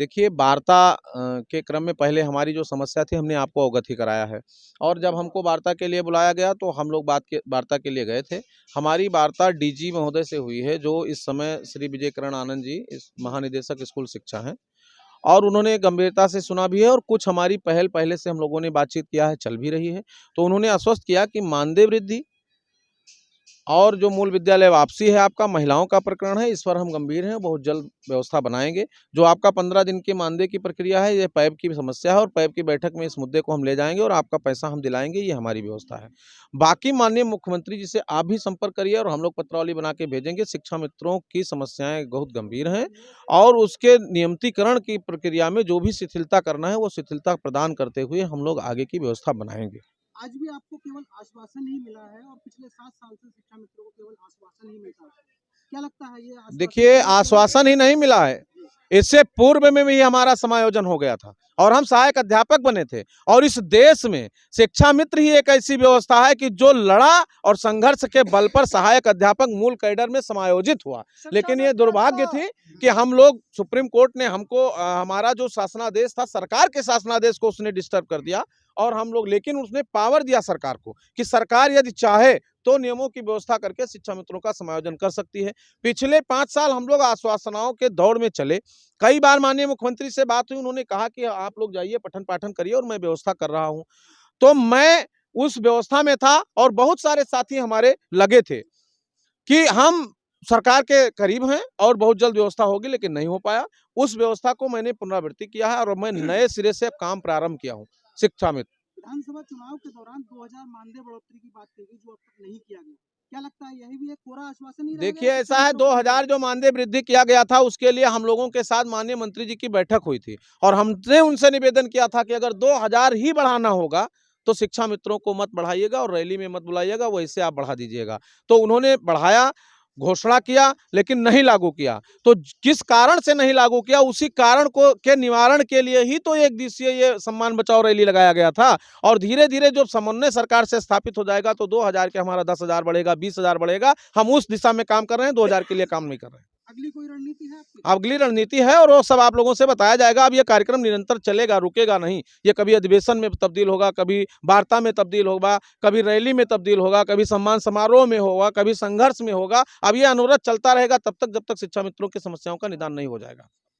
देखिए वार्ता के क्रम में पहले हमारी जो समस्या थी हमने आपको अवगत ही कराया है और जब हमको वार्ता के लिए बुलाया गया तो हम लोग वार्ता के लिए गए थे। हमारी वार्ता डीजी महोदय से हुई है जो इस समय श्री विजयकरण आनंद जी इस महानिदेशक स्कूल शिक्षा हैं और उन्होंने गंभीरता से सुना भी है और कुछ हमारी पहल पहले से हम लोगों ने बातचीत किया है, चल भी रही है। तो उन्होंने आश्वस्त किया कि मानदेय वृद्धि और जो मूल विद्यालय वापसी है आपका महिलाओं का प्रकरण है, इस पर हम गंभीर हैं, बहुत जल्द व्यवस्था बनाएंगे। जो आपका 15 दिन के मानदेय की प्रक्रिया है, ये पैब की समस्या है और पैब की बैठक में इस मुद्दे को हम ले जाएंगे और आपका पैसा हम दिलाएंगे, ये हमारी व्यवस्था है। बाकी माननीय मुख्यमंत्री जी से आप भी संपर्क करिए और हम लोग पत्रावली बना के भेजेंगे। शिक्षा मित्रों की समस्याएं बहुत गंभीर हैं और उसके नियमितीकरण की प्रक्रिया में जो भी शिथिलता करना है वो शिथिलता प्रदान करते हुए हम लोग आगे की व्यवस्था बनाएंगे। आज भी आपको केवल आश्वासन ही मिला है और पिछले 7 साल से शिक्षा मित्रों को केवल आश्वासन ही मिलता है। क्या लगता है ये आश्वासन? देखिए आश्वासन ही नहीं मिला है, इससे पूर्व में भी हमारा समायोजन हो गया था और हम सहायक अध्यापक बने थे और इस देश में शिक्षा मित्र ही एक ऐसी व्यवस्था है कि जो लड़ा और संघर्ष के बल पर सहायक अध्यापक मूल कैडर में समायोजित हुआ। लेकिन ये दुर्भाग्य थी कि हम लोग सुप्रीम कोर्ट ने हमको हमारा जो शासनादेश था, सरकार के शासनादेश को उसने डिस्टर्ब कर दिया और हम लोग, लेकिन उसने पावर दिया सरकार को कि सरकार यदि चाहे तो नियमों की व्यवस्था करके शिक्षा मित्रों का समायोजन कर सकती है। पिछले 5 साल हम लोग आश्वासनाओं के दौड़ में चले। कई बार माननीय मुख्यमंत्री से बात हुई, उन्होंने कहा कि आप लोग जाइए पठन पाठन करिए और मैं व्यवस्था कर रहा हूं। तो मैं उस व्यवस्था में था और बहुत सारे साथी हमारे लगे थे कि हम सरकार के करीब हैं और बहुत जल्द व्यवस्था होगी, लेकिन नहीं हो पाया। उस व्यवस्था को मैंने पुनरावृत्ति किया है और मैं नए सिरे से अब काम प्रारंभ किया हूँ शिक्षा में। विधानसभा चुनाव के दौरान 2000 मानदेय बढ़ोतरी की बात की गई जो अब तक नहीं किया गया। क्या लगता है यही भी एक कोरा आश्वासन ही रह देखिए गया? ऐसा है, 2000 जो मानदेय वृद्धि किया गया था उसके लिए हम लोगों के साथ माननीय मंत्री जी की बैठक हुई थी और हमने उनसे निवेदन किया था कि अगर 2000 ही बढ़ाना होगा तो शिक्षा मित्रों को मत बढ़ाइएगा और रैली में मत बुलाइएगा, वैसे आप बढ़ा दीजिएगा। तो उन्होंने बढ़ाया, घोषणा किया, लेकिन नहीं लागू किया। तो किस कारण से नहीं लागू किया, उसी कारण को के निवारण के लिए ही तो एक दिवसीय ये सम्मान बचाओ रैली लगाया गया था और धीरे धीरे जब समन्वय सरकार से स्थापित हो जाएगा तो 2000 के हमारा 10,000 बढ़ेगा, 20,000 बढ़ेगा। हम उस दिशा में काम कर रहे हैं, 2000 के लिए काम नहीं कर रहे हैं। अगली कोई रणनीति है आपकी? अगली रणनीति है और वो सब आप लोगों से बताया जाएगा। अब ये कार्यक्रम निरंतर चलेगा, रुकेगा नहीं। ये कभी अधिवेशन में तब्दील होगा, कभी वार्ता में तब्दील होगा, कभी रैली में तब्दील होगा, कभी सम्मान समारोह में होगा, कभी संघर्ष में होगा। अब ये अनुरोध चलता रहेगा तब तक जब तक शिक्षा मित्रों की समस्याओं का निदान नहीं हो जाएगा।